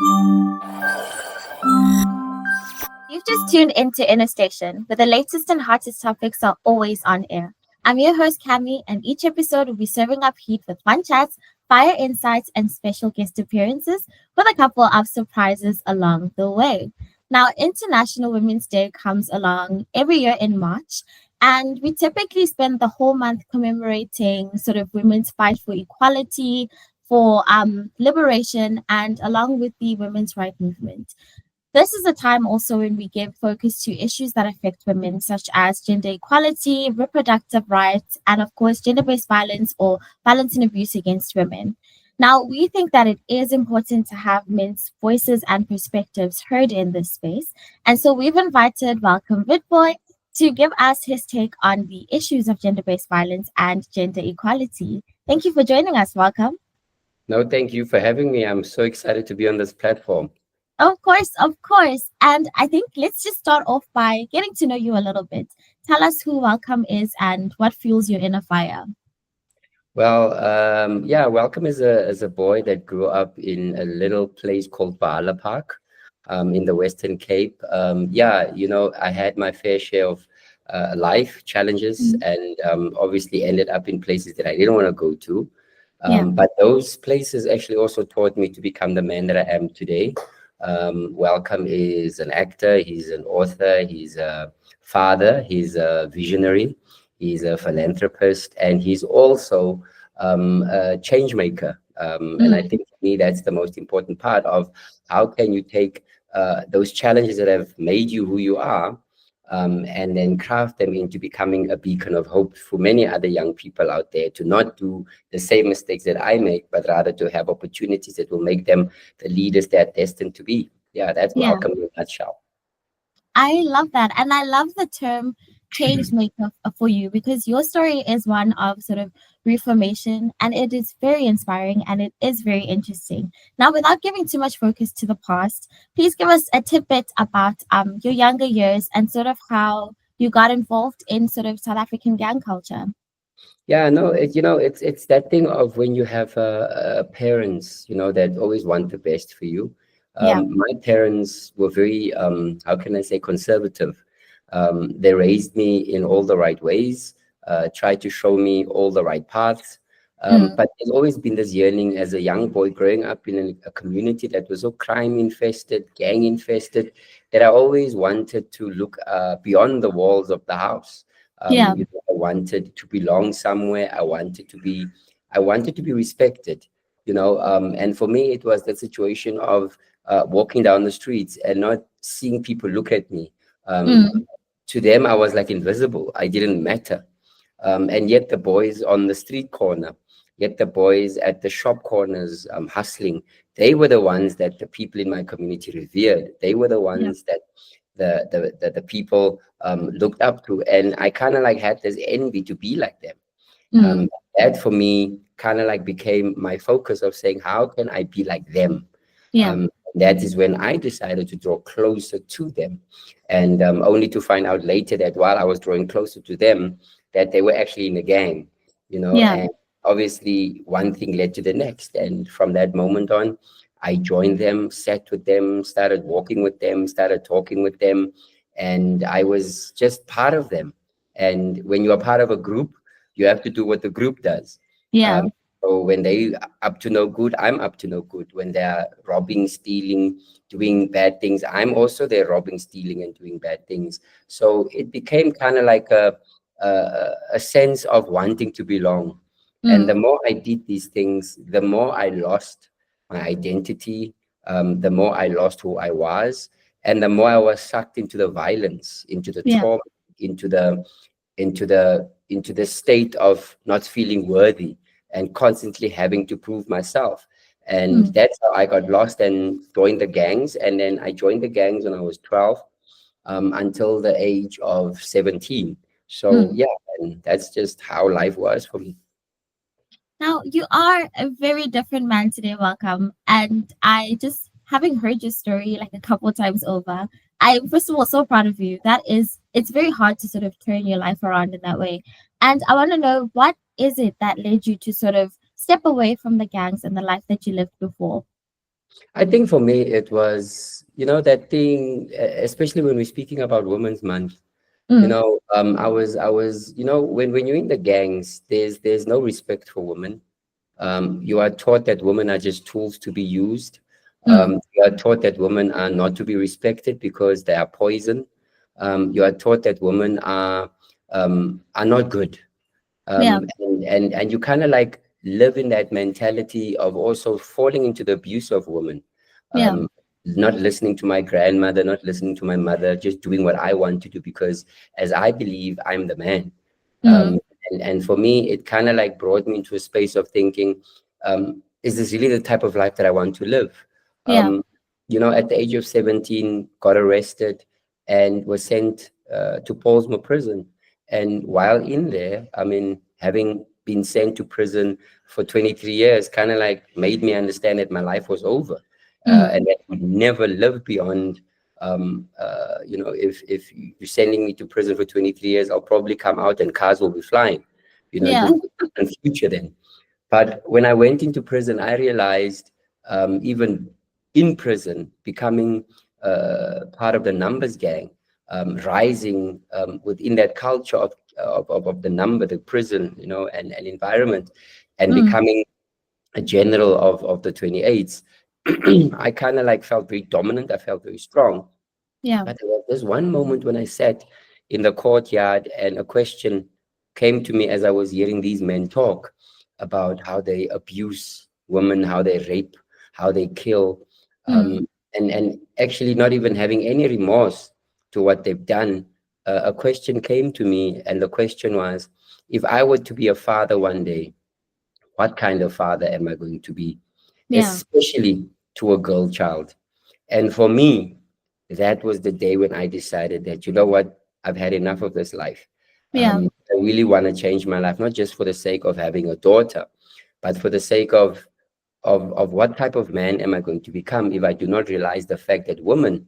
You've just tuned into InnoStation, where the latest and hottest topics are always on air. I'm your host, Cami, and each episode will be serving up heat with fun chats, fire insights, and special guest appearances with a couple of surprises along the way. Now, International Women's Day comes along every year in March, and we typically spend the whole month commemorating sort of women's fight for equality, for liberation, and along with the women's right movement. This is a time also when we give focus to issues that affect women, such as gender equality, reproductive rights, and of course, gender based violence or violence and abuse against women. Now, we think that it is important to have men's voices and perspectives heard in this space. And so we've invited Welcome Witbooi to give us his take on the issues of gender based violence and gender equality. Thank you for joining us. Welcome. No, thank you for having me. I'm so excited to be on this platform. Of course, of course. And I think let's just start off by getting to know you a little bit. Tell us who Welcome is and what fuels your inner fire. Well, yeah, Welcome is a boy that grew up in a little place called Baala Park, in the Western Cape. Yeah, I had my fair share of life challenges, Mm. and obviously ended up in places that I didn't want to go to. Yeah, But those places actually also taught me to become the man that I am today. Welcome is an actor, he's an author, he's a father, he's a visionary, he's a philanthropist, and he's also a change maker. And I mm, think for me, that's the most important part of how can you take those challenges that have made you who you are, and then craft them into becoming a beacon of hope for many other young people out there to not do the same mistakes that I make, but rather to have opportunities that will make them the leaders they're destined to be. Yeah, that's yeah. Welcome in a nutshell. I love that. And I love the term change maker for you because your story is one of sort of reformation and it is very inspiring and it is very interesting. Now, without giving too much focus to the past, please give us a tidbit about your younger years and sort of how you got involved in sort of South African gang culture. Yeah, no, it's that thing of when you have parents, that always want the best for you. Yeah. My parents were very, how can I say, conservative. They raised me in all the right ways, tried to show me all the right paths. Mm, But there's always been this yearning as a young boy growing up in a community that was so crime infested, gang infested, that I always wanted to look beyond the walls of the house. yeah. I wanted to belong somewhere. I wanted to be respected. And for me, it was the situation of walking down the streets and not seeing people look at me. Mm, To them, I was like invisible. I didn't matter. And yet the boys on the street corner, yet the boys at the shop corners, hustling, they were the ones that the people in my community revered. They were the yeah. ones that the people looked up to, and I kind of like had this envy to be like them. Mm, um, that for me kind of like became my focus of saying, how can I be like them? yeah. That is when I decided to draw closer to them, and only to find out later that while I was drawing closer to them, that they were actually in a gang, Yeah. and obviously one thing led to the next. And from that moment on, I joined them, sat with them, started walking with them, started talking with them, and I was just part of them. And when you are part of a group, you have to do what the group does. Yeah. Um, so when they up to no good, I'm up to no good. When they're robbing, stealing, doing bad things, I'm also there robbing, stealing, and doing bad things. So it became kind of like a sense of wanting to belong. And the Mm, more I did these things, the more I lost my identity, the more I lost who I was, and the more I was sucked into the violence, into the yeah. trauma, into the into the state of not feeling worthy and constantly having to prove myself. And Mm. that's how I got lost and joined the gangs. And then I joined the gangs when I was 12, until the age of 17. So Mm. yeah, and that's just how life was for me. Now, you are a very different man today, Welcome. And I just, having heard your story like a couple of times over, I'm first of all so proud of you. It's very hard to sort of turn your life around in that way. And I want to know what is it that led you to sort of step away from the gangs and the life that you lived before? I think for me, it was, that thing, especially when we're speaking about Women's Month. Mm, I was, when you're in the gangs, there's no respect for women. You are taught that women are just tools to be used. mm, You are taught that women are not to be respected because they are poison. You are taught that women are not good. yeah, And you kind of like live in that mentality of also falling into the abuse of women. yeah, um Not listening to my grandmother, not listening to my mother, just doing what I want to do because as I believe I'm the man. mm, And for me it kind of like brought me into a space of thinking, is this really the type of life that I want to live? yeah, um at the age of 17 got arrested and was sent to Paulsmoor prison. And while in there, I mean, having been sent to prison for 23 years kind of like made me understand that my life was over, mm, and that I would never live beyond. If you're sending me to prison for 23 years, I'll probably come out and cars will be flying. It yeah, would be a different future then. But when I went into prison, I realized, even in prison, becoming part of the numbers gang, rising within that culture of the number, the prison, and environment, and mm, becoming a general of the 28s, I kind of like felt very dominant. I felt very strong. yeah, But there was this one moment when I sat in the courtyard and a question came to me as I was hearing these men talk about how they abuse women, how they rape, how they kill, mm, and actually not even having any remorse to what they've done. A question came to me, and the question was, if I were to be a father one day, what kind of father am I going to be, yeah, especially to a girl child? And for me, that was the day when I decided that, you know what, I've had enough of this life. yeah, I really want to change my life, not just for the sake of having a daughter, but for the sake of what type of man am I going to become if I do not realize the fact that women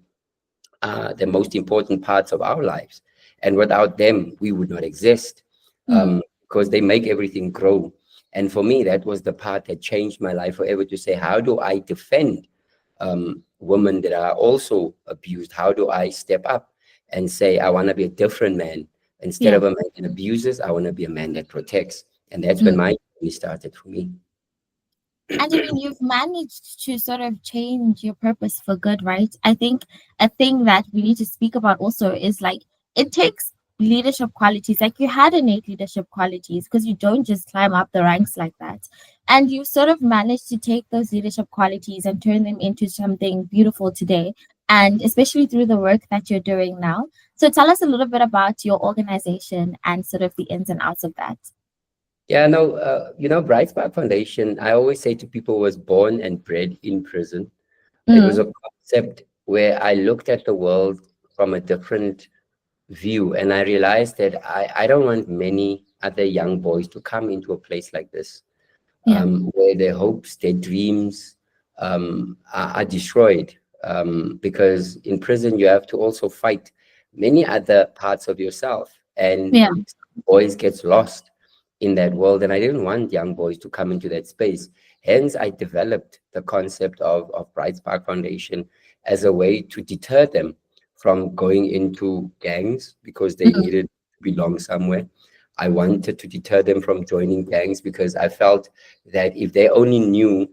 are the most important parts of our lives. And without them, we would not exist, mm, because they make everything grow. And for me, that was the part that changed my life forever, to say, how do I defend women that are also abused? How do I step up and say, I want to be a different man? Instead yeah. of a man that abuses, I want to be a man that protects. And that's when Mm. my journey started for me. And I mean, you've managed to sort of change your purpose for good, right? I think a thing that we need to speak about also is like it takes leadership qualities. Like you had innate leadership qualities because you don't just climb up the ranks like that. And you sort of managed to take those leadership qualities and turn them into something beautiful today. And especially through the work that you're doing now. So tell us a little bit about your organization and sort of the ins and outs of that. Yeah, no, Bright Spark Foundation, I always say to people, was born and bred in prison. It was Mm, a concept where I looked at the world from a different view, and I realized that I don't want many other young boys to come into a place like this, yeah, where their hopes, their dreams, are destroyed. Because in prison, you have to also fight many other parts of yourself, and yeah, boys gets lost in that world. And I didn't want young boys to come into that space. Hence, I developed the concept of Bright Spark Foundation as a way to deter them from going into gangs because they mm, needed to belong somewhere. I wanted to deter them from joining gangs because I felt that if they only knew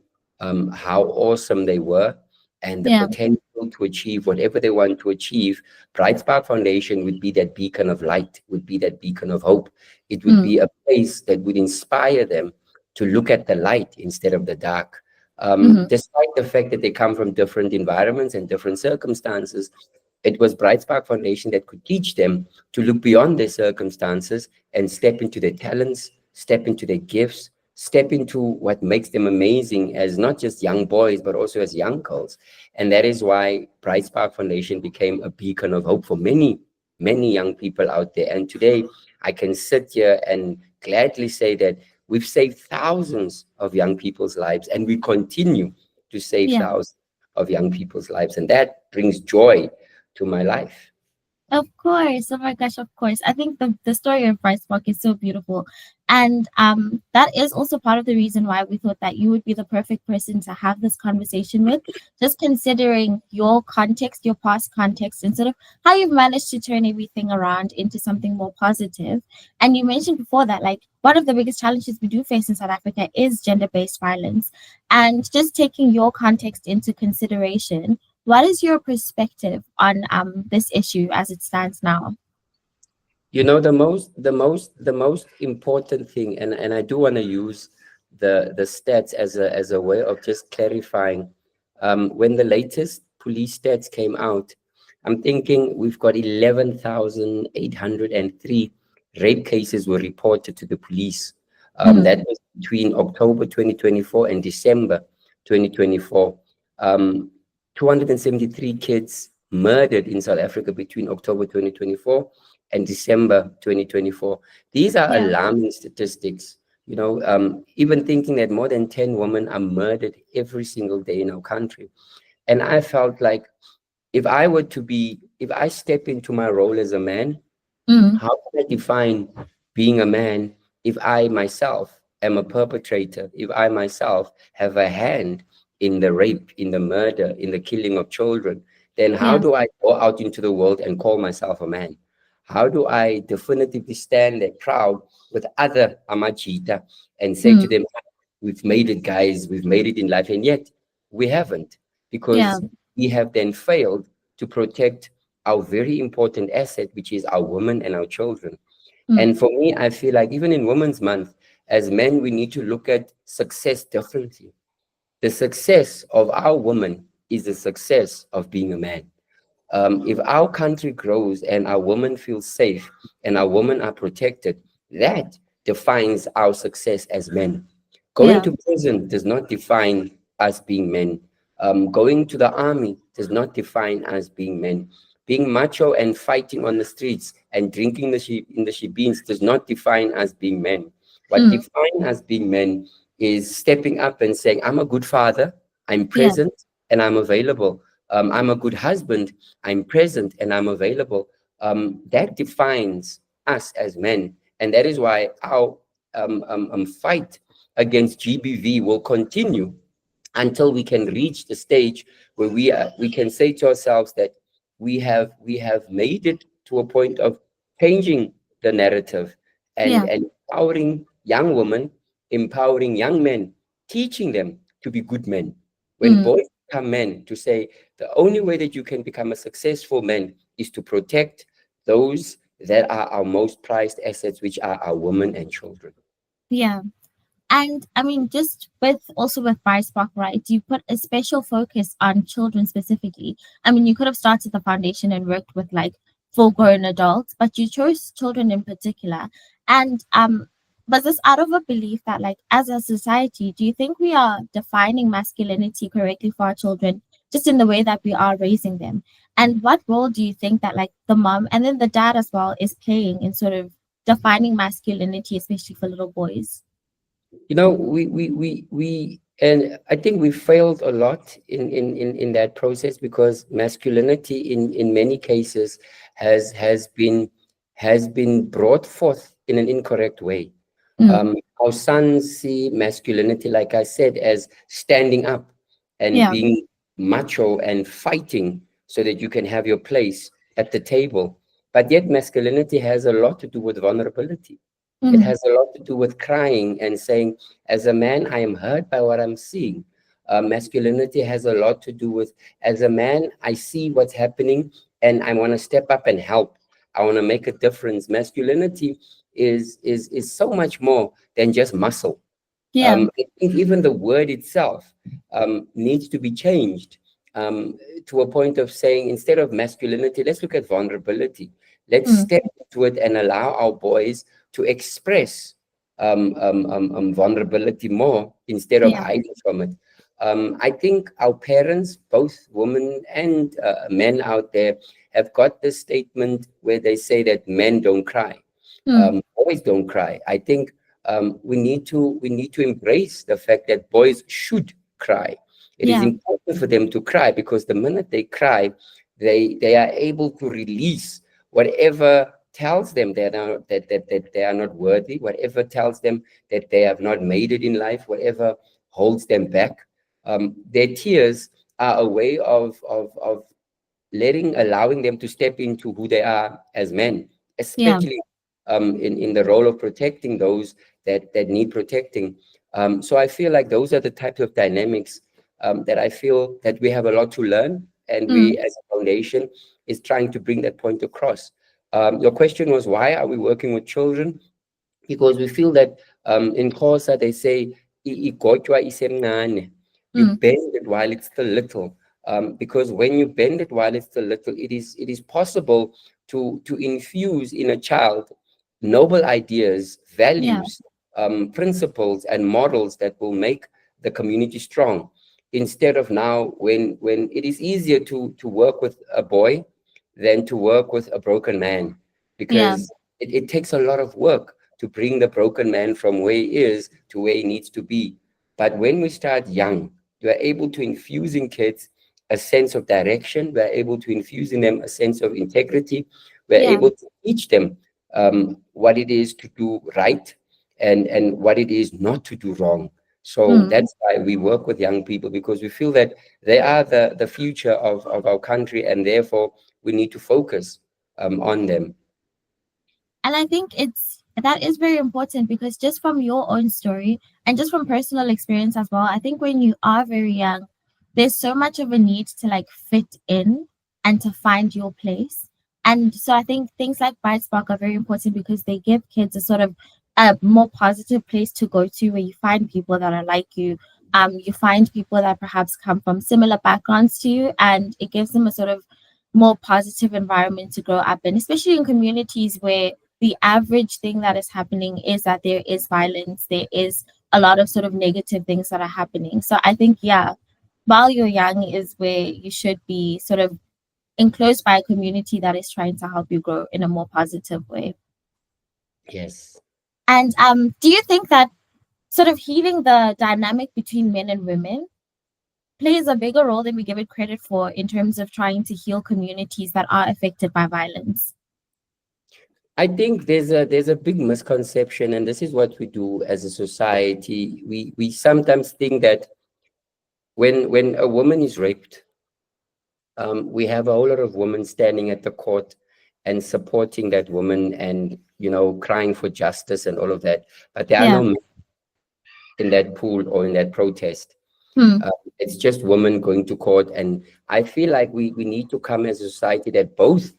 how awesome they were and the yeah, potential to achieve whatever they want to achieve, Bright Spark Foundation would be that beacon of light, would be that beacon of hope. It would mm, be a place that would inspire them to look at the light instead of the dark. mhm, Despite the fact that they come from different environments and different circumstances, it was Bright Spark Foundation that could teach them to look beyond their circumstances and step into their talents, step into their gifts, step into what makes them amazing as not just young boys, but also as young girls. And that is why Bright Spark Foundation became a beacon of hope for many, many young people out there. And today, I can sit here and gladly say that we've saved thousands of young people's lives, and we continue to save yeah. thousands of young people's lives. And that brings joy to my life. Of course. Oh my gosh, of course. I think the story of Bryce Park is so beautiful. And that is also part of the reason why we thought that you would be the perfect person to have this conversation with, just considering your context, your past context, and sort of how you've managed to turn everything around into something more positive. And you mentioned before that like one of the biggest challenges we do face in South Africa is gender-based violence. And just taking your context into consideration, what is your perspective on this issue as it stands now? You know, the most important thing, and I do want to use the stats as a way of just clarifying. When the latest police stats came out, I'm thinking we've got 11,803 rape cases were reported to the police. Mm, That was between October 2024 and December 2024. Um, 273 kids murdered in South Africa between October 2024 and December 2024. These are yeah. alarming statistics. You know, even thinking that more than 10 women are murdered every single day in our country. And I felt like if I step into my role as a man, Mm, how can I define being a man if I myself am a perpetrator, if I myself have a hand in the rape, in the murder, in the killing of children? Then how yeah. do I go out into the world and call myself a man? How do I definitively stand there proud with other Amachita and say to Mm, them, we've made it, guys, we've made it in life? And yet we haven't, yeah. because we have then failed to protect our very important asset, which is our women and our children. Mm, And for me, I feel like even in Women's Month, as men, we need to look at success differently. The success of our woman is the success of being a man. If our country grows and our women feel safe and our women are protected, that defines our success as men. Going yeah. to prison does not define us being men. Going to the army does not define us being men. Being macho and fighting on the streets and drinking in the shebeens does not define us being men. What Mm, defines us being men is stepping up and saying, I'm a good father, I'm yeah. present, and I'm available. I'm a good husband, I'm present, and I'm available. That defines us as men. And that is why our fight against GBV will continue until we can reach the stage where we can say to ourselves that we have made it to a point of changing the narrative Yeah. and empowering young women, empowering young men, teaching them to be good men. When Mm, boys become men, to say the only way that you can become a successful man is to protect those that are our most prized assets, which are our women and children. yeah. And I mean, just with also with Bright Spark, right? You put a special focus on children specifically. I mean, you could have started the foundation and worked with like full grown adults, but you chose children in particular. And was this out of a belief that like as a society, do you think we are defining masculinity correctly for our children, just in the way that we are raising them? And what role do you think that like the mom and then the dad as well is playing in sort of defining masculinity, especially for little boys? You know, and I think we failed a lot in that process, because masculinity in many cases has been brought forth in an incorrect way. Mm, Our sons see masculinity, like I said, as standing up and yeah. being macho and fighting so that you can have your place at the table. But yet masculinity has a lot to do with vulnerability. It Mhm. has a lot to do with crying and saying, as a man, I am hurt by what I'm seeing. Masculinity has a lot to do with, as a man, I see what's happening and I want to step up and help. I want to make a difference. Masculinity is so much more than just muscle. Yeah. I think even the word itself needs to be changed, to a point of saying, instead of masculinity, let's look at vulnerability. Let's Mm, step into it and allow our boys to express vulnerability more instead of yeah. hiding from it. I think our parents, both women and men out there, have got this statement where they say that men don't cry, Mm, boys don't cry. I think we need to embrace the fact that boys should cry. It is yeah. important for them to cry, because the minute they cry, they are able to release whatever tells them that they are not worthy, whatever tells them that they have not made it in life, whatever holds them back, their tears are a way of allowing them to step into who they are as men, Yeah. especially in the role of protecting those that need protecting. So I feel like those are the types of dynamics that I feel that we have a lot to learn, and Mm. we as a foundation is trying to bring that point across. Your question was, why are we working with children? Because we feel that in Xhosa they say "Igotjwa isemncane." You Mm. bend it while it's still little, because when you bend it while it's still little, it is possible to infuse in a child noble ideas, Yeah. values, principles, and models that will make the community strong. Instead of now, when it is easier to work with a boy than to work with a broken man, Yeah. because it takes a lot of work to bring the broken man from where he is to where he needs to be. But when we start young, we are able to infuse in kids a sense of direction. We are able to infuse in them a sense of integrity. We are Yeah. able to teach them what it is to do right, and what it is not to do wrong. So Mm. that's why we work with young people, because we feel that they are the future of our country, and therefore we need to focus on them. And I think that is very important because just from your own story and just from personal experience as well, I think when you are very young, there's so much of a need to like fit in and to find your place. And so I think things like Bright Spark are very important because they give kids a sort of a more positive place to go to where you find people that are like you. You find people that perhaps come from similar backgrounds to you, and it gives them a sort of more positive environment to grow up in, especially in communities where the average thing that is happening is that there is violence, there is a lot of sort of negative things that are happening. So I think, yeah, while you're young is where you should be sort of enclosed by a community that is trying to help you grow in a more positive way. Yes. And do you think that sort of healing the dynamic between men and women plays a bigger role than we give it credit for in terms of trying to heal communities that are affected by violence? I think there's a big misconception, and this is what we do as a society. We sometimes think that when a woman is raped, we have a whole lot of women standing at the court and supporting that woman, and crying for justice and all of that. But there are Yeah. no men in that pool or in that protest. Hmm. It's just women going to court, and I feel like we need to come as a society that both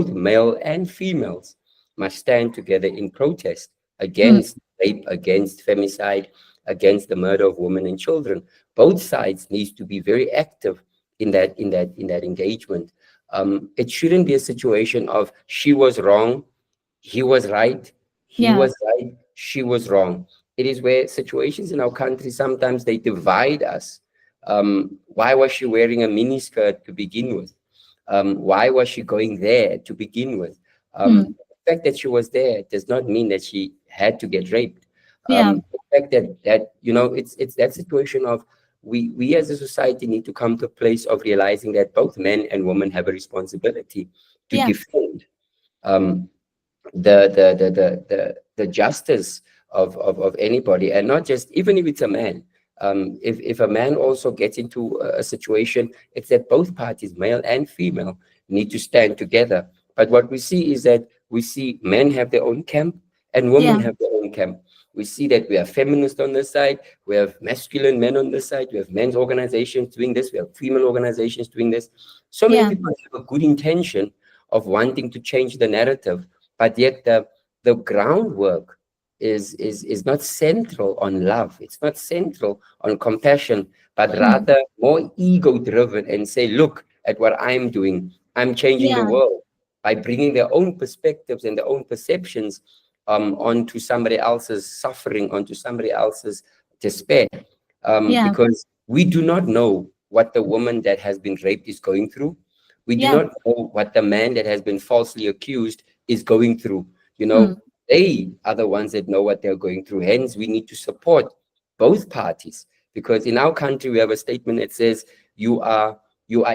male and females must stand together in protest Hmm. against rape, against femicide, against the murder of women and children. Both sides needs to be very active in that engagement. It shouldn't be a situation of she was wrong, he was right, he Yeah. was right, she was wrong. It is where situations in our country sometimes they divide us. Why was she wearing a mini skirt to begin with? Why was she going there to begin with? Hmm. The fact that she was there does not mean that she had to get raped. Yeah. The fact that it's that situation of we as a society need to come to a place of realizing that both men and women have a responsibility to Yeah. defend um, the justice of anybody, and not just even if it's a man. If a man also gets into a situation, it's that both parties, male and female, need to stand together. But what we see is that we see men have their own camp and women Yeah. have their own camp. We see that we have feminists on this side, we have masculine men on this side, we have men's organizations doing this, we have female organizations doing this. So many Yeah. people have a good intention of wanting to change the narrative, but yet the groundwork is not central on love. It's not central on compassion, but Hmm. rather more ego driven, and say, look at what I'm doing. I'm changing the Yeah. world by bringing their own perspectives and their own perceptions onto somebody else's suffering, onto somebody else's despair, Yeah. because we do not know what the woman that has been raped is going through. We do Yeah. not know what the man that has been falsely accused is going through. You Hmm. know, they are the ones that know what they're going through. Hence, we need to support both parties, because in our country we have a statement that says you are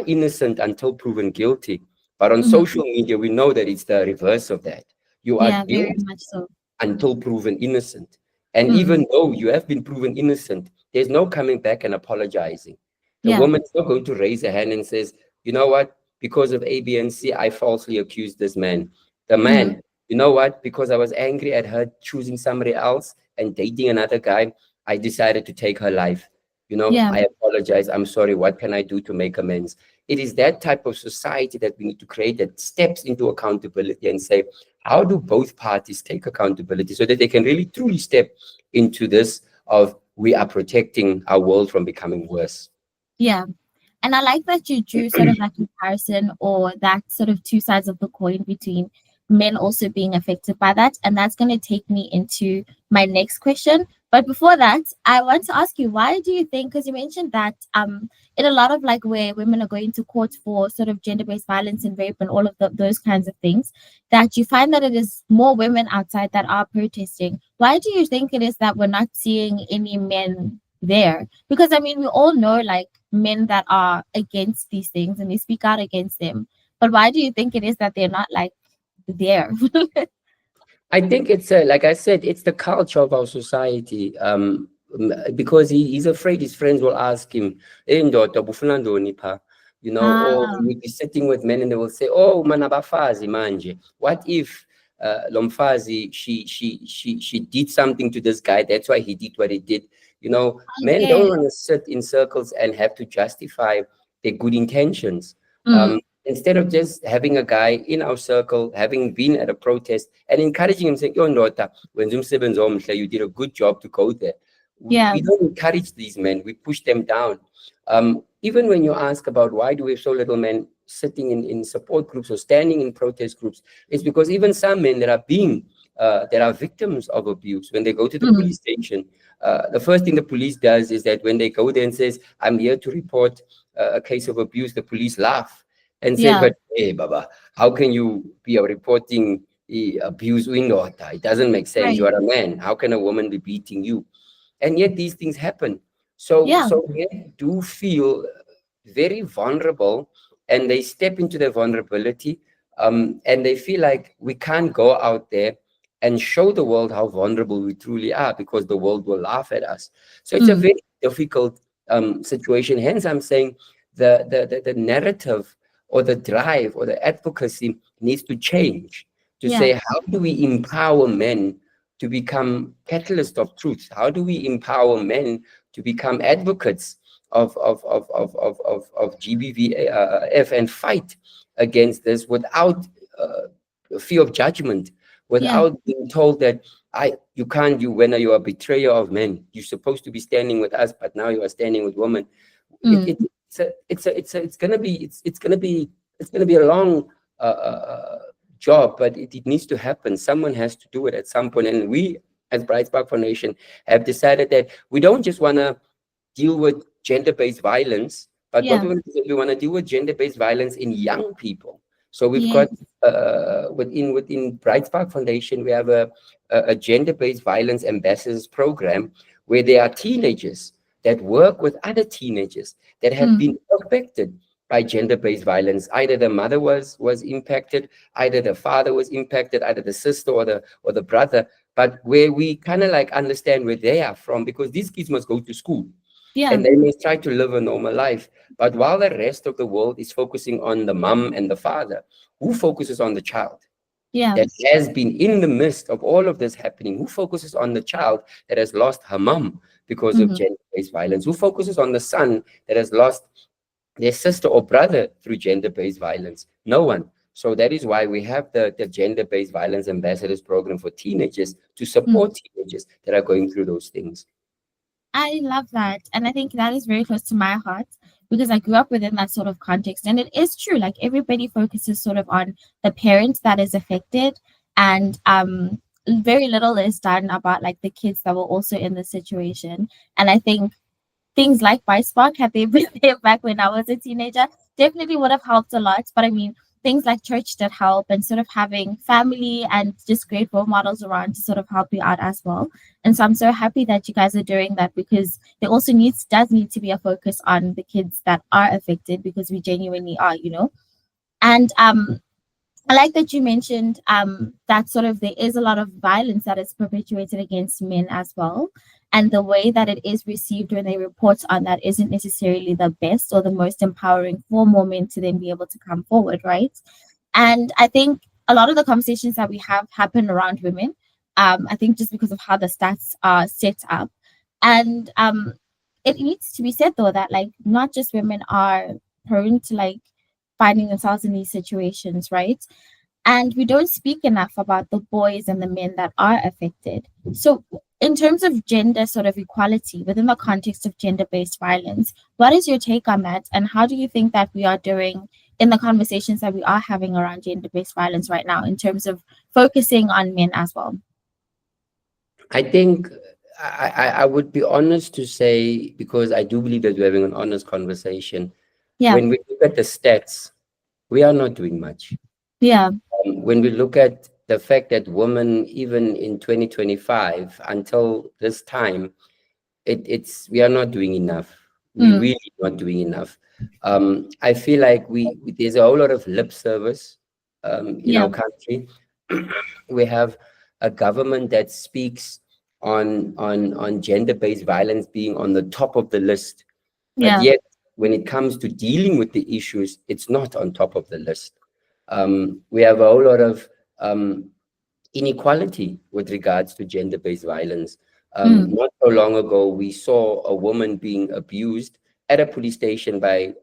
innocent until proven guilty. But on Mm-hmm. social media, we know that it's the reverse of that. You are Yeah, very guilty much so. until proven innocent. And Mm. even though you have been proven innocent, there's no coming back and apologizing. The Yeah. woman is not going to raise her hand and says, you know what, because of A, B, and C, I falsely accused this man. The Mm. man, you know what, because I was angry at her choosing somebody else and dating another guy, I decided to take her life. You know, Yeah. I apologize. I'm sorry. What can I do to make amends? It is that type of society that we need to create that steps into accountability and say, how do both parties take accountability so that they can really truly step into this of we are protecting our world from becoming worse? Yeah. And I like that you drew sort of that comparison or that sort of two sides of the coin between men also being affected by that. And that's going to take me into my next question. But before that, I want to ask you, why do you think, because you mentioned that in a lot of like where women are going to court for sort of gender-based violence and rape and all of those kinds of things, that you find that it is more women outside that are protesting. Why do you think it is that we're not seeing any men there? Because I mean, we all know like men that are against these things and they speak out against them. But why do you think it is that they're not like there? I think it's like I said, it's the culture of our society. Because he's afraid his friends will ask him, "Hey, ndoda, ubufuna ntoni pha?" You know, or Ah, he would be sitting with men and they will say, "Oh, manabafazi manje. What if Lomfazi, she did something to this guy? That's why he did what he did." You know, men don't okay. want to sit in circles and have to justify their good intentions. Mm, Instead of just having a guy in our circle, having been at a protest and encouraging him, saying, "Yo, Ndoda, when you did a good job to go there." yeah. We don't encourage these men, we push them down. Even when you ask about why do we have so little men sitting in support groups or standing in protest groups, it's because even some men that are victims of abuse, when they go to the Mm, police station, the first thing the police does is that when they go there and says, "I'm here to report a case of abuse," the police laugh and say, yeah. "But hey, Baba, how can you be reporting abuse in daughter? It doesn't make sense. You Right. are a man. How can a woman be beating you?" And yet these things happen. So Yeah. so men do feel very vulnerable, and they step into their vulnerability, and they feel like we can't go out there and show the world how vulnerable we truly are because the world will laugh at us. So it's a Mm, very difficult situation. Hence, I'm saying the narrative or the drive or the advocacy needs to change to yeah. say, how do we empower men to become catalysts of truth? How do we empower men to become advocates of GBVF and fight against this without fear of judgment, Yeah. without being told that you can't, when you are a betrayer of men, you're supposed to be standing with us, but now you are standing with women. Mm, It's gonna be a long job, but it needs to happen. Someone has to do it at some point, and we, as Bright Spark Foundation, have decided that we don't just want to deal with gender-based violence, but what yeah. we want to do, we want to deal with gender-based violence in young people. So we've Yeah. got within Bright Spark Foundation, we have a gender-based violence ambassadors program where there are teenagers that work with other teenagers that have Mm, been affected by gender-based violence. Either the mother was impacted, either the father was impacted, either the sister or the brother. But where we kind of like understand where they are from, because these kids must go to school yeah. and they must try to live a normal life. But while the rest of the world is focusing on the mom and the father, who focuses on the child Yeah. that has been in the midst of all of this happening? Who focuses on the child that has lost her mom because of Mm-hmm. gender-based violence? Who focuses on the son that has lost their sister or brother through gender-based violence? No one. So that is why we have the gender-based violence ambassadors program for teenagers to Mm. support teenagers that are going through those things. I love that. And I think that is very close to my heart because I grew up within that sort of context. And it is true, like everybody focuses sort of on the parent that is affected. And very little is done about like the kids that were also in the situation. And I think things like Vice Spark, had they been there back when I was a teenager, definitely would have helped a lot. But I mean, things like church did help and sort of having family and just great role models around to sort of help you out as well. And so I'm so happy that you guys are doing that because there also does need to be a focus on the kids that are affected because we genuinely are, you know? And I like that you mentioned that sort of there is a lot of violence that is perpetuated against men as well. And the way that it is received when they report on that isn't necessarily the best or the most empowering for more men to then be able to come forward, right? And I think a lot of the conversations that we have happen around women. I think just because of how the stats are set up. And it needs to be said though that like not just women are prone to like finding themselves in these situations, right? And we don't speak enough about the boys and the men that are affected. So, in terms of gender sort of equality within the context of gender based violence, what is your take on that? And how do you think that we are doing in the conversations that we are having around gender based violence right now in terms of focusing on men as well? I think I would be honest to say, because I do believe that we're having an honest conversation. Yeah, When we look at the stats, we are not doing much. yeah, When we look at the fact that women, even in 2025, until this time, it's we are not doing enough. We mm, really not doing enough. I feel like there's a whole lot of lip service in yeah, our country. We have a government that speaks on gender-based violence being on the top of the list, but yeah, yet when it comes to dealing with the issues, it's not on top of the list. We have a whole lot of inequality with regards to gender-based violence. mm, Not so long ago, we saw a woman being abused at a police station by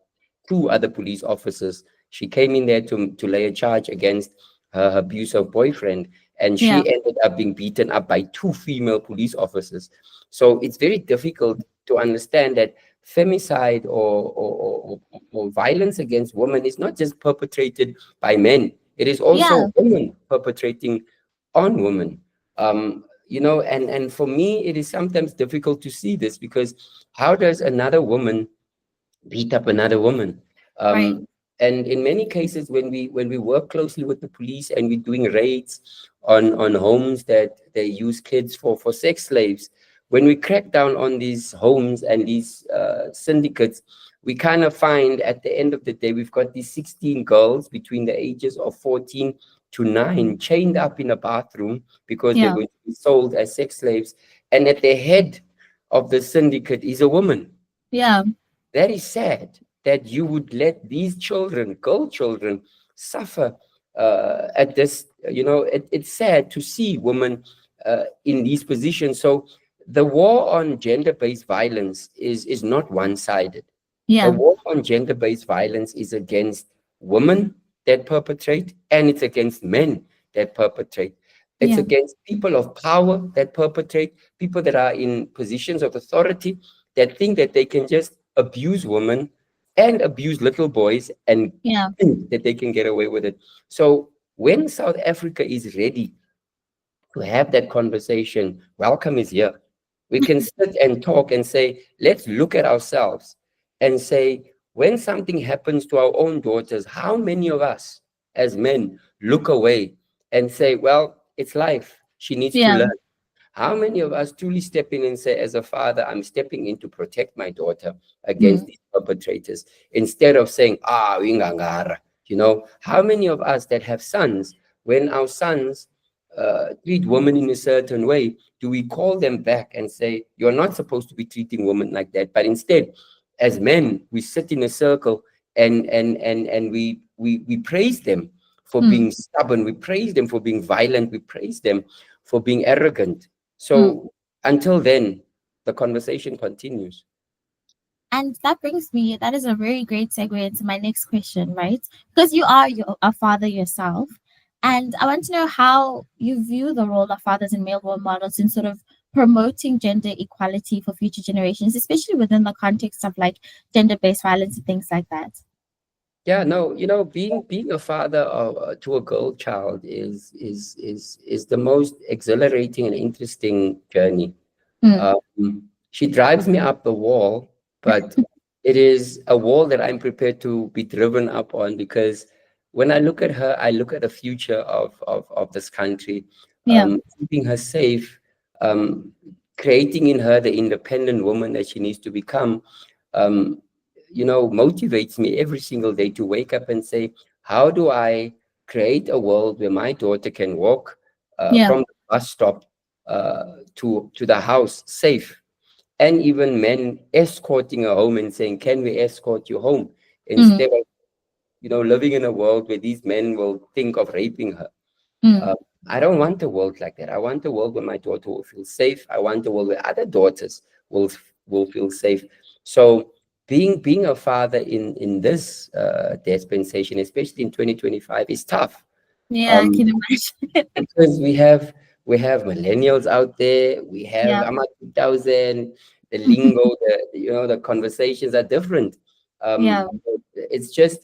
two other police officers. She came in there to lay a charge against her abusive boyfriend, and yeah, she ended up being beaten up by two female police officers. So it's very difficult to understand that femicide or violence against women is not just perpetrated by men, it is yeah, also women perpetrating on women. And for me, it is sometimes difficult to see this because how does another woman beat up another woman? right. And in many cases, when we work closely with the police and we're doing raids on homes that they use kids for sex slaves, when we crack down on these homes and these syndicates, we kind of find at the end of the day we've got these 16 girls between the ages of 14 to 9 chained up in a bathroom because they're Yeah, going to be sold as sex slaves, and at the head of the syndicate is a woman. yeah, That is sad that you would let these children, girl children, suffer at this. It's sad to see women in these positions. So the war on gender-based violence is not one-sided. The yeah, war on gender-based violence is against women that perpetrate, and it's against men that perpetrate. It's yeah, against people of power that perpetrate, people that are in positions of authority that think that they can just abuse women and abuse little boys and yeah, think that they can get away with it. So when South Africa is ready to have that conversation, welcome is here. We can sit and talk and say, let's look at ourselves and say, when something happens to our own daughters, how many of us as men look away and say, well, it's life. She needs to yeah, learn. How many of us truly step in and say, as a father, I'm stepping in to protect my daughter against mm, these perpetrators, instead of saying, ingangara, how many of us that have sons, when our sons treat women in a certain way, do we call them back and say, you're not supposed to be treating women like that? But instead, as men, we sit in a circle and we praise them for mm, being stubborn, we praise them for being violent, we praise them for being arrogant. mm. So until then, the conversation continues. And that brings me, that is a very great segue into my next question, right? Because you are a father yourself. And I want to know how you view the role of fathers and male role models in sort of promoting gender equality for future generations, especially within the context of like gender based violence and things like that. Yeah, no, being a father to a girl child is the most exhilarating and interesting journey. Mm, She drives me up the wall, but it is a wall that I'm prepared to be driven up on, because when I look at her, I look at the future of this country, yeah, keeping her safe, um, creating in her the independent woman that she needs to become. Um, Motivates me every single day to wake up and say, how do I create a world where my daughter can walk Yeah. from the bus stop to the house safe, and even men escorting her home and saying, "Can we escort you home?" Mm. Instead of, living in a world where these men will think of raping her. Mm. Uh, I don't want a world like that. I want a world where my daughter will feel safe. I want a world where other daughters will feel safe. So being a father in this dispensation, especially in 2025, is tough. Yeah, I Um, can imagine. because we have millennials out there. We have Yeah. I'm at 2000. The lingo, the conversations are different. Yeah. It's just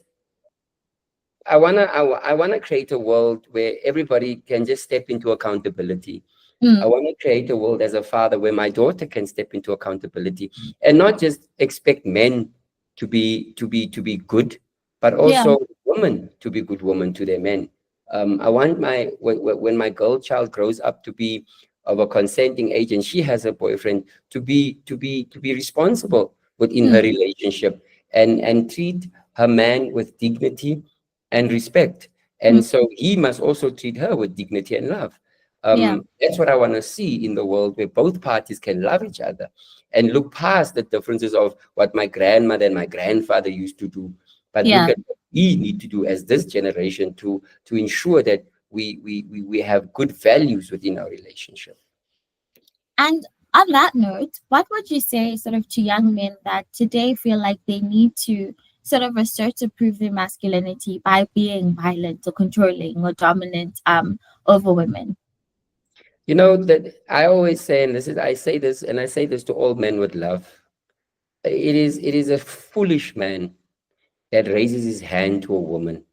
I wanna create a world where everybody can just step into accountability. I Mm. want to create a world as a father where my daughter can step into accountability and not just expect men to be good, but Yeah. also women to be good women to their men. I want when my girl child grows up to be of a consenting age and she has a boyfriend, to be responsible within her Mm. relationship and treat her man with dignity and respect. Mm. And so he must also treat her with dignity and love. Yeah. That's what I want to see in the world where both parties can love each other and look past the differences of what my grandmother and my grandfather used to do, but look Yeah. at what we need to do as this generation to ensure that we have good values within our relationship. And on that note, what would you say sort of to young men that today feel like they need to sort of assert to prove their masculinity by being violent or controlling or dominant over women? You know that I always say, and I say this to all men with love. It is a foolish man that raises his hand to a woman.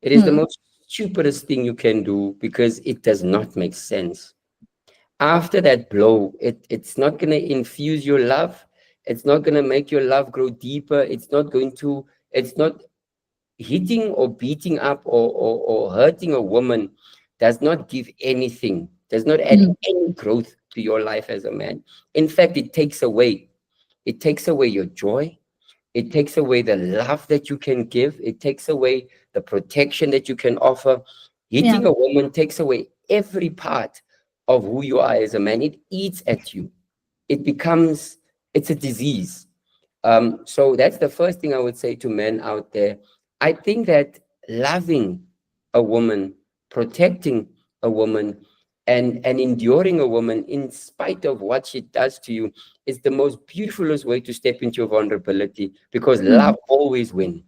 It is the Mm. most stupidest thing you can do because it does not make sense. After that blow, it's not going to infuse your love. It's not going to make your love grow deeper. It's not hitting or beating up or hurting a woman does not give anything, does not add Mm. any growth to your life as a man. In fact, it takes away your joy. It takes away the love that you can give. It takes away the protection that you can offer. Yeah. Hitting a woman takes away every part of who you are as a man. It eats at you. It's a disease. So that's the first thing I would say to men out there. I think that loving a woman, protecting a woman, and enduring a woman in spite of what she does to you is the most beautifulest way to step into your vulnerability because Mm. love always wins.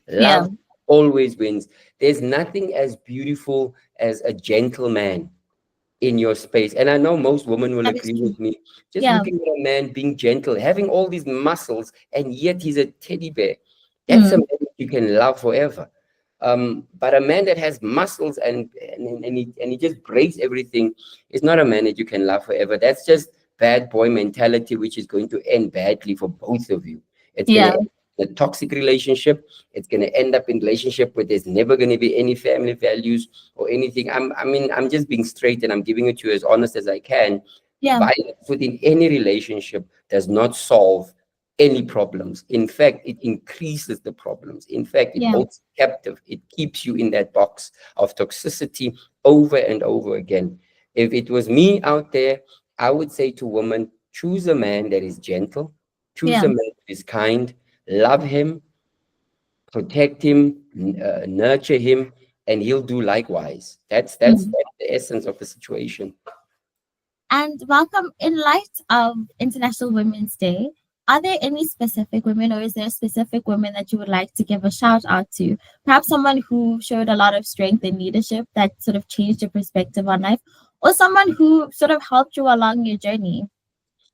Yeah. Love always wins. There's nothing as beautiful as a gentleman in your space. And I know most women will That is agree true. with me. Just Yeah. looking at a man being gentle, having all these muscles, and yet he's a teddy bear. That's a Mm. man that you can love forever. But a man that has muscles and he just breaks everything is not a man that you can love forever. That's just bad boy mentality, which is going to end badly for both of you. It's going to Yeah. end in a toxic relationship. It's going to end up in relationship where there's never going to be any family values or anything. I'm just being straight and I'm giving it to you as honest as I can. Yeah. Violence within any relationship does not solve any problems. In fact, it increases the problems. In fact, it Yeah. holds you captive. It keeps you in that box of toxicity over and over again. If it was me out there, I would say to women, choose a man that is gentle, choose Yeah. a man that is kind, love him, protect him, nurture him, and he'll do likewise. That's Mm. the essence of the situation. And welcome, in light of International Women's Day, are there any specific women or is there a specific women that you would like to give a shout out to? Perhaps someone who showed a lot of strength in leadership that sort of changed your perspective on life, or someone who sort of helped you along your journey?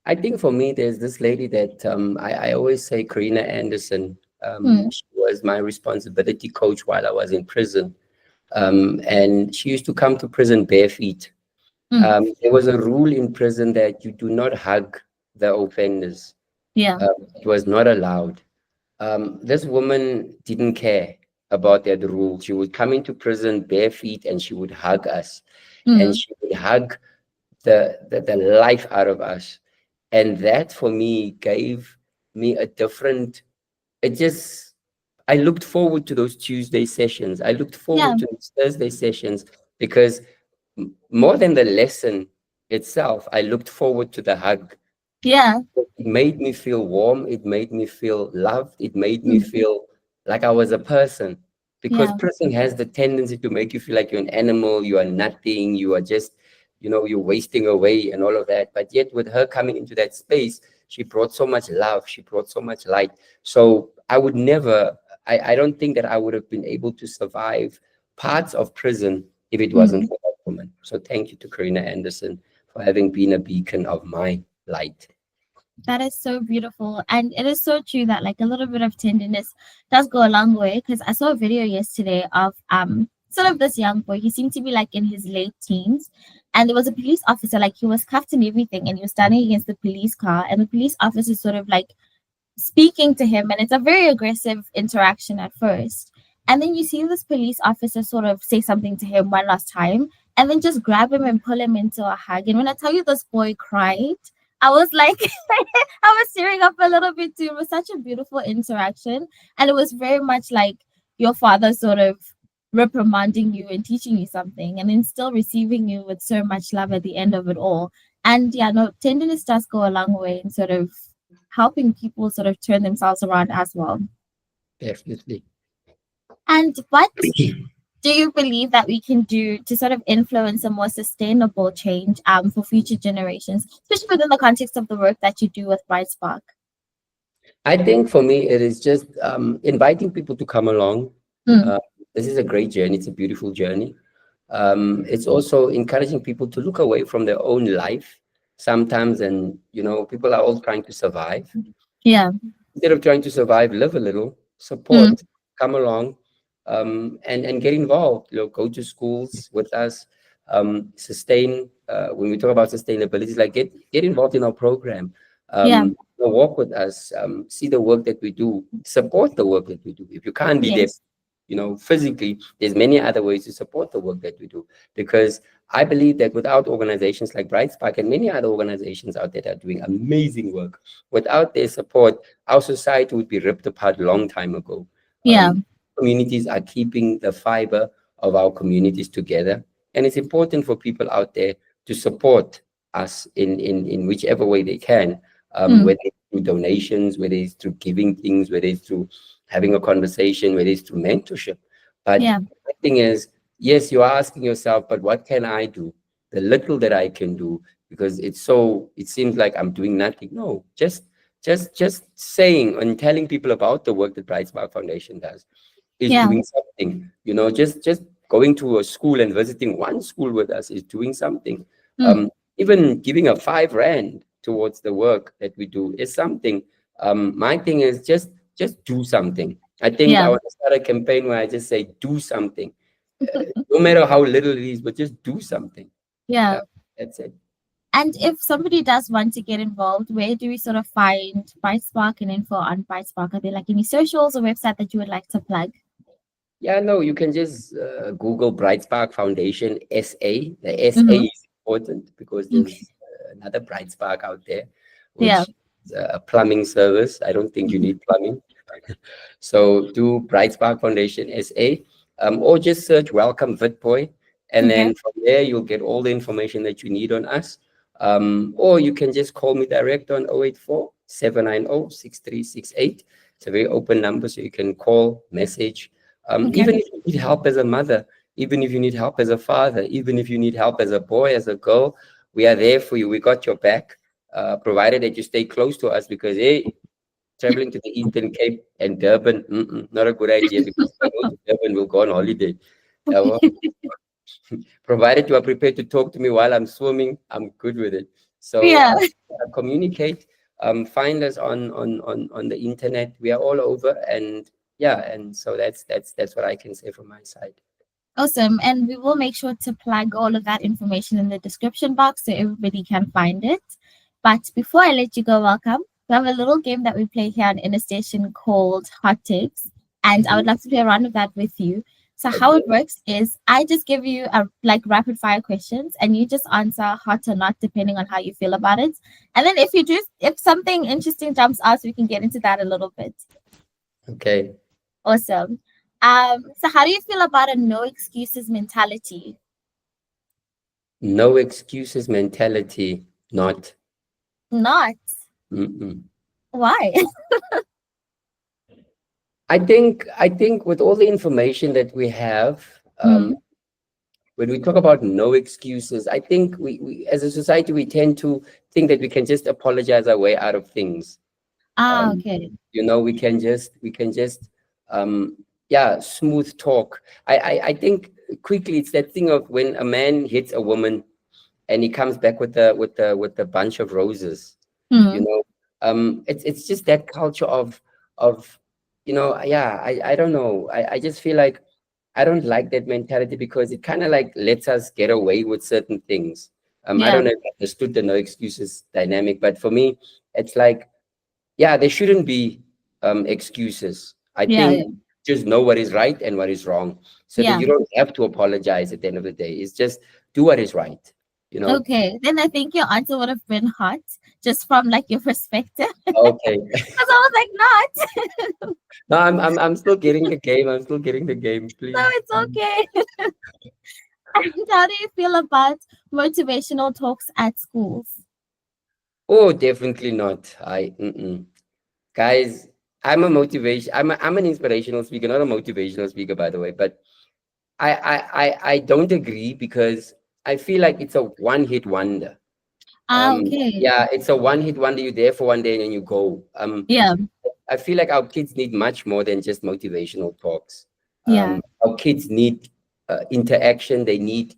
I think for me, there's this lady that I always say, Karina Anderson. Mm. She was my responsibility coach while I was in prison. And she used to come to prison bare feet. Mm. There was a rule in prison that you do not hug the offenders. Yeah. It was not allowed. This woman didn't care about that rule. She would come into prison bare feet and she would hug us. And Mm. she would hug the life out of us. And that for me gave me a different, it just, I looked forward to those Tuesday sessions. I looked Yeah. forward to those Thursday sessions because more than the lesson itself, I looked forward to the hug. Yeah. It made me feel warm. It made me feel loved. It made me Mm. feel like I was a person. Because Yeah. prison has the tendency to make you feel like you're an animal, you are nothing, you are just, you're wasting away and all of that. But yet, with her coming into that space, she brought so much love, she brought so much light. So I would never, I don't think that I would have been able to survive parts of prison if it wasn't Mm. for that woman. So thank you to Karina Anderson for having been a beacon of my light. That is so beautiful. And it is so true that like a little bit of tenderness does go a long way. Because I saw a video yesterday of sort of this young boy. He seemed to be like in his late teens. And there was a police officer, like he was cuffed and everything, and he was standing against the police car. And the police officer sort of like speaking to him, and it's a very aggressive interaction at first. And then you see this police officer sort of say something to him one last time, and then just grab him and pull him into a hug. And when I tell you this boy cried, I was like, I was tearing up a little bit too. It was such a beautiful interaction. And it was very much like your father sort of reprimanding you and teaching you something, and then still receiving you with so much love at the end of it all. And yeah, no, tenderness does go a long way in sort of helping people sort of turn themselves around as well. Definitely. And what do you believe that we can do to sort of influence a more sustainable change for future generations, especially within the context of the work that you do with Bright Spark? I think for me, it is just inviting people to come along. Mm. Uh, this is a great journey. It's a beautiful journey. It's also encouraging people to look away from their own life sometimes. And, people are all trying to survive. Yeah. Instead of trying to survive, live a little, Mm. support, come along, and get involved. Go to schools with us, sustain. When we talk about sustainability, it's like get involved in our program, Yeah. walk with us, see the work that we do, support the work that we do. If you can't be there, Yes. physically, there's many other ways to support the work that we do. Because I believe that without organizations like Bright Spark and many other organizations out there that are doing amazing work, without their support, our society would be ripped apart long time ago. Yeah. Communities are keeping the fiber of our communities together, and it's important for people out there to support us in whichever way they can, Mm. whether it's through donations, whether it's through giving things, whether it's through having a conversation, whether it's through mentorship. But Yeah. the thing is, yes, you are asking yourself, but what can I do? The little that I can do, because it seems like I'm doing nothing. No, just saying and telling people about the work that Bright Spark Foundation does is Yeah. doing something. Just going to a school and visiting one school with us is doing something. Mm. Even giving a 5 rand towards the work that we do is something. My thing is just do something. I think I Yeah. want to start a campaign where I just say do something, no matter how little it is, but just do something. Yeah. Yeah, that's it. And if somebody does want to get involved, where do we sort of find Bright Spark and info on Bright Spark? Are there like any socials or website that you would like to plug? Yeah, no, you can just Google Bright Spark Foundation SA. The SA Mm-hmm. is important because there's another Bright Spark out there, Yeah. which is a plumbing service. I don't think you need plumbing. So do Bright Spark Foundation SA, or just search Welcome Witbooi, and Okay. then from there you'll get all the information that you need on us. Or you can just call me direct on 084 790 6368. It's a very open number, so you can call, message. Okay. Even if you need help as a mother, even if you need help as a father, even if you need help as a boy, as a girl, we are there for you. We got your back, provided that you stay close to us, because hey, traveling to the Eastern Cape and Durban, not a good idea, because if I go to Durban, we'll go on holiday. Well, provided you are prepared to talk to me while I'm swimming, I'm good with it. So Yeah. communicate. Find us on the internet. We are all over, and yeah, and so that's what I can say from my side. Awesome. And we will make sure to plug all of that information in the description box so everybody can find it. But before I let you go, welcome. We have a little game that we play here on InnoStation called Hot Takes. And I would Mhm. love to play around with that with you. So how Okay. it works is I just give you a like rapid fire questions and you just answer hot or not depending on how you feel about it. And then if something interesting jumps out, we can get into that a little bit. Okay. Awesome. So how do you feel about a no excuses mentality? No excuses mentality, not. Not. Mm-mm. Why? I think with all the information that we have, Mm. when we talk about no excuses, I think we as a society we tend to think that we can just apologize our way out of things. Ah, Um, okay. we can just um, yeah, smooth talk. I think quickly it's that thing of when a man hits a woman and he comes back with a bunch of roses, you Mm. know. It's just that culture of yeah, I don't know. I just feel like I don't like that mentality because it kind of like lets us get away with certain things. I Yeah. don't know if I understood the no excuses dynamic, but for me, it's like, yeah, there shouldn't be excuses. I Yeah. Yeah. think just know what is right and what is wrong so that Yeah. you don't have to apologize at the end of the day. It's just do what is right, you know? Okay. Then I think your answer would have been hot, just from like your perspective. Okay. Because I was like, not. No, I'm still getting the game. I'm still getting the game, So please. it's okay. And how do you feel about motivational talks at schools? Oh, definitely not. Guys, I'm an inspirational speaker, not a motivational speaker, by the way. But I don't agree because I feel like it's a one-hit wonder. Ah, okay. Yeah, it's a one-hit wonder. You're there for one day and then you go. Yeah. I feel like our kids need much more than just motivational talks. Yeah. Our kids need interaction, they need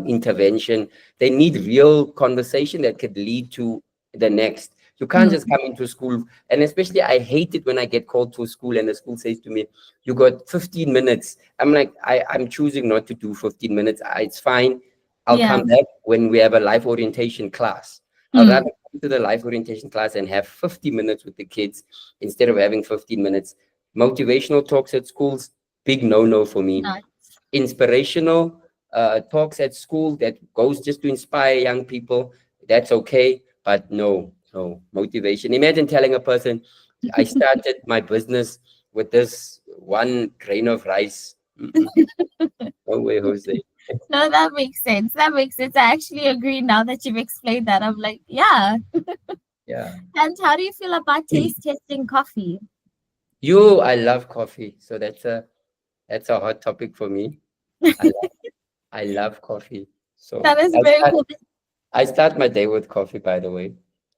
intervention, they need real conversation that could lead to the next. You can't just Mm. come into school, and especially I hate it when I get called to a school and the school says to me, "You got 15 minutes." I'm like, I'm choosing not to do 15 minutes. It's fine. I'll Yeah. come back when we have a life orientation class. I'd rather Mm. come to the life orientation class and have 50 minutes with the kids instead of having 15 minutes. Motivational talks at schools, big no for me. Not. Inspirational talks at school that goes just to inspire young people, that's okay. But no motivation. Imagine telling a person, I started my business with this one grain of rice. No way, Jose. No, that makes sense. That makes sense. I actually agree now that you've explained that. I'm like, yeah. Yeah. And how do you feel about taste testing coffee? I love coffee. So that's a hot topic for me. I I love coffee. So That is I very start cool. I start my day with coffee, by the way.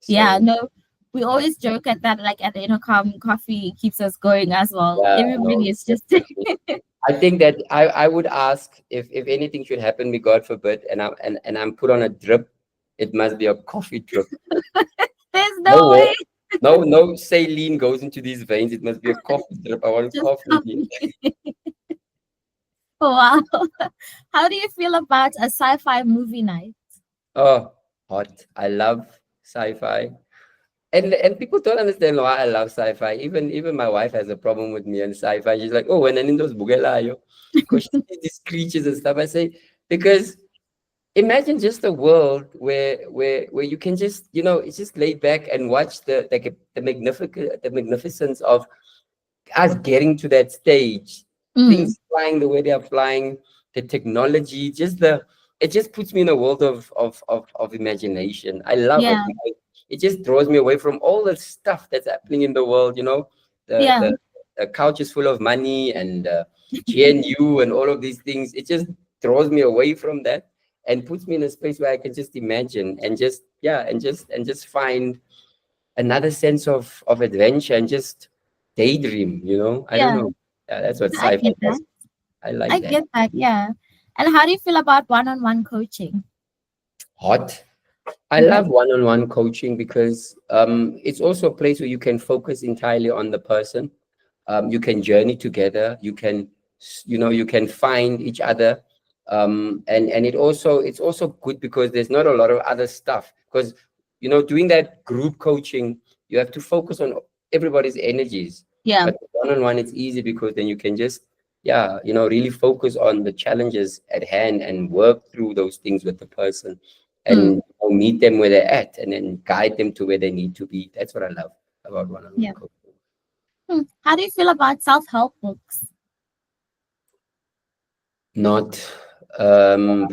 Yeah, So no, we yeah, always joke at that, like at the intercom, coffee keeps us going as well. yeah, no, Everybody is just definitely. I think that I would ask if anything should happen, me God forbid, and I'm put on a drip, it must be a coffee drip. there's No no way, way. No saline goes into these veins. It must be a coffee drip. I want just coffee in here. coffee. Wow. How do you feel about a sci-fi movie night? Oh, hot. I love sci-fi. And people don't understand why I love sci-fi. Even my wife has a problem with me and sci-fi. She's like, oh, when I need those bugelayo, because she sees these creatures and stuff. I say, because imagine just a world where you can just, it's just laid back and watch the magnificence of us getting to that stage, Mm, things flying the way they are flying, the technology, it just puts me in a world of imagination. I love it yeah, because it just draws me away from all the stuff that's happening in the world. The yeah, the couch is full of money and GNU and all of these things. It just draws me away from that and puts me in a space where I can just imagine and just yeah and just find another sense of adventure and just daydream, I don't yeah. know. Yeah, that's what I sci-fi get does. that. I like I that. get that. Yeah. And how do you feel about one-on-one coaching? Hot. I Okay. love one-on-one coaching because it's also a place where you can focus entirely on the person. You can journey together. You can find each other. And it's also good because there's not a lot of other stuff. Because doing that group coaching, you have to focus on everybody's energies. Yeah. But one-on-one, it's easy because then you can just really focus on the challenges at hand and work through those things with the person and Mm, meet them where they're at and then guide them to where they need to be. That's what I love about one-on-one yeah. coaching. How do you feel about self-help books? Not, um,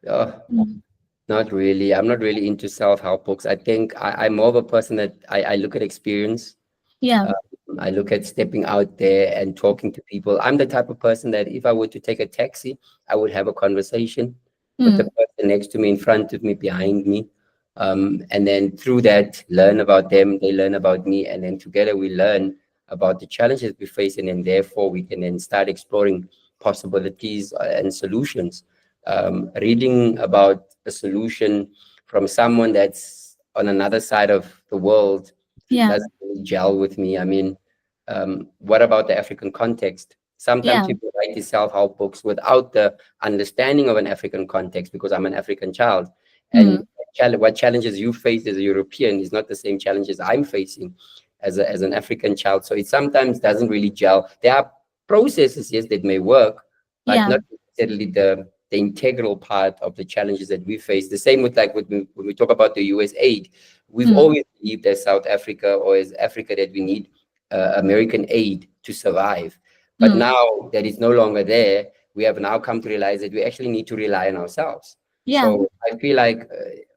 uh, Mm. not really. I'm not really into self-help books. I think I'm more of a person that I look at experience. Yeah. Um, I look at stepping out there and talking to people. I'm the type of person that if I were to take a taxi, I would have a conversation with the Mm. person next to me, in front of me, behind me. And then through that, learn about them, they learn about me, and then together we learn about the challenges we face, and then therefore we can then start exploring possibilities and solutions. Reading about a solution from someone that's on another side of the world Yeah. doesn't really gel with me. I mean, what about the African context? Sometimes Yeah. people write these self-help books without the understanding of an African context because I'm an African child. And Mm. what challenges you face as a European is not the same challenges I'm facing as an African child. So it sometimes doesn't really gel. There are processes, yes, that may work, but Yeah. not necessarily the integral part of the challenges that we face. The same with like when we talk about the US aid, we've Mm. always believed as South Africa or as Africa that we need American aid to survive. But Mm. now that it's no longer there, we have now come to realize that we actually need to rely on ourselves. Yeah. So I feel like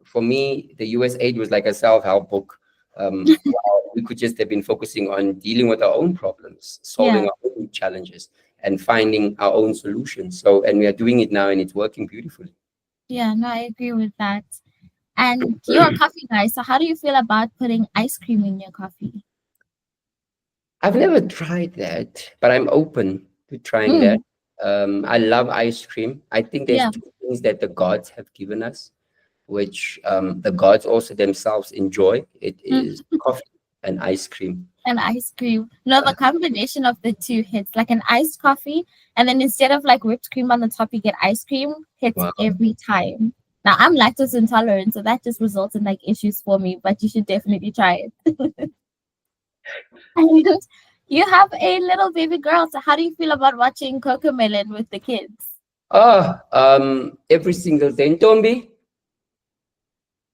for me, the US aid was like a self-help book. While we could just have been focusing on dealing with our own problems, solving Yeah. our own challenges, and finding our own solutions. So, and we are doing it now, and it's working beautifully. Yeah. No, I agree with that. And you're a coffee guy, so how do you feel about putting ice cream in your coffee? I've never tried that, but I'm open to trying that. Mm. I love ice cream. I think there's Yeah. two things that the gods have given us, which the gods also themselves enjoy. It Mm. is coffee and ice cream. And ice cream. No, the combination of the two hits like an iced coffee, and then instead of like whipped cream on the top, you get ice cream. Hits Wow. every time. Now I'm lactose intolerant, so that just results in like issues for me. But you should definitely try it. And you have a little baby girl, so how do you feel about watching Coco Melon with the kids? Every single day, Tombi,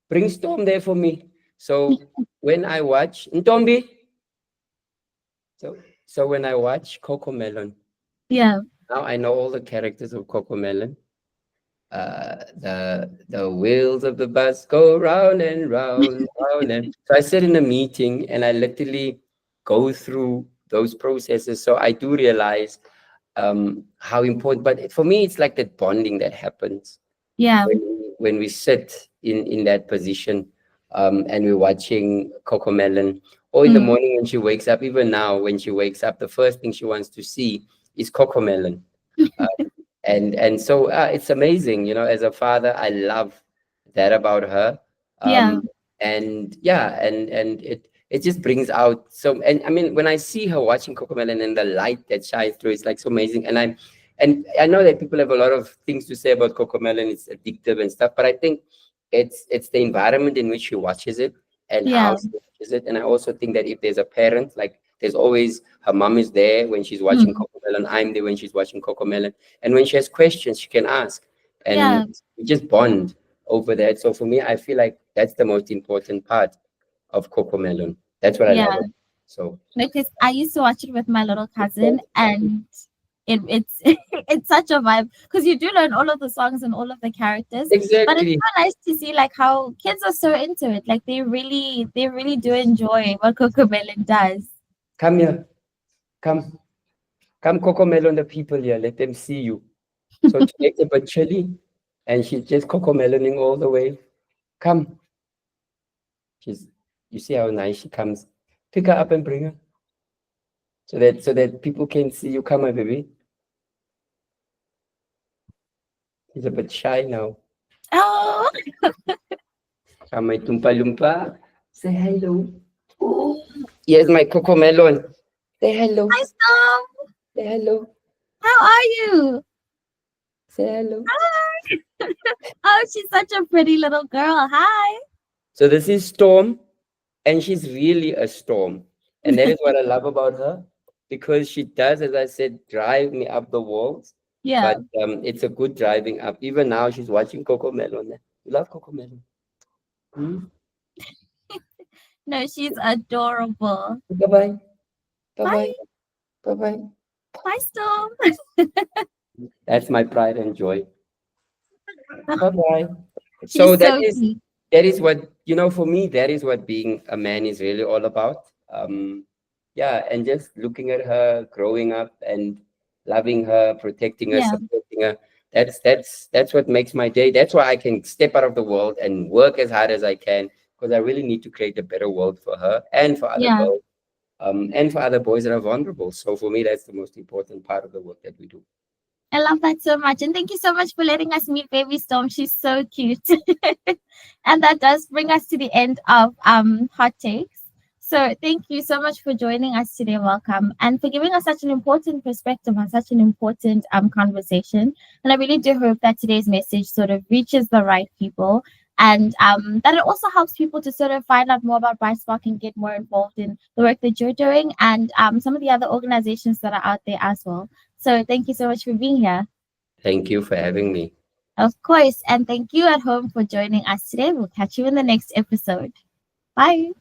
bring Storm there for me. So when I watch Ntombi, so so when I watch Coco Melon, Yeah. now I know all the characters of Coco Melon. The wheels of the bus go round and round, round and so I sit in a meeting and I literally go through those processes. So I do realize how important. But for me, it's like that bonding that happens Yeah. when we sit in that position and we're watching Coco Melon, or in the Mm. morning when she wakes up. Even now, when she wakes up, the first thing she wants to see is Coco Melon. Uh, and so it's amazing, you know. As a father, I love that about her. Yeah. And yeah, and it just brings out so. And I mean, when I see her watching Coco Melon and the light that shines through, it's like so amazing. And I know that people have a lot of things to say about Coco Melon. It's addictive and stuff, but I think it's the environment in which she watches it and how Yeah. she watches it. And I also think that if there's a parent, like there's always her mom is there when she's watching Mm. Coco Melon. I'm there when she's watching Coco Melon, and when she has questions, she can ask, and Yeah. we just bond over that. So for me, I feel like that's the most important part of Coco Melon. That's what I love. Yeah. So Because I used to watch it with my little cousin, and it's it's such a vibe because you do learn all of the songs and all of the characters. But it's exactly. so nice to see like how kids are so into it. Like they really do enjoy what Coco Melon does. Come here. Come. Come, Coco Melon, the people here. Let them see you. So today's a bit chilly, and she's just Coco Meloning all the way. Come. She's. You see how nice she comes. Pick her up and bring her so that people can see you. Come, my baby. She's a bit shy now. Oh, Come, my Tumpa Lumpa. Say hello. Oh, here's my Coco Melon. Say hello. hi Storm. Say hello. How are you? Say hello. Hi. Oh, she's such a pretty little girl. Hi. So this is Storm, and she's really a storm. And that is what I love about her, because she does, as I said, drive me up the walls. Yeah. But it's a good driving up. Even now, she's watching Coco Melon. You love Coco Melon. Hmm? No, she's adorable. Bye bye. Bye-bye. Bye. Bye-bye. Bye, Storm. That's my pride and joy. Bye-bye. So She's that so is cute. that is what, for me, that is what being a man is really all about. Yeah, and just looking at her growing up and loving her, protecting her, Yeah. supporting her. That's what makes my day. That's why I can step out of the world and work as hard as I can, because I really need to create a better world for her and for other Yeah. girls, and for other boys that are vulnerable. So for me, that's the most important part of the work that we do. I love that so much. And thank you so much for letting us meet Baby Storm. She's so cute. And that does bring us to the end of Hot Takes. So thank you so much for joining us today. Welcome. And for giving us such an important perspective on such an important conversation. And I really do hope that today's message sort of reaches the right people, and that it also helps people to sort of find out more about Bright Spark and get more involved in the work that you're doing, and some of the other organizations that are out there as well. So thank you so much for being here. Thank you for having me. Of course. And thank you at home for joining us today. We'll catch you in the next episode. Bye.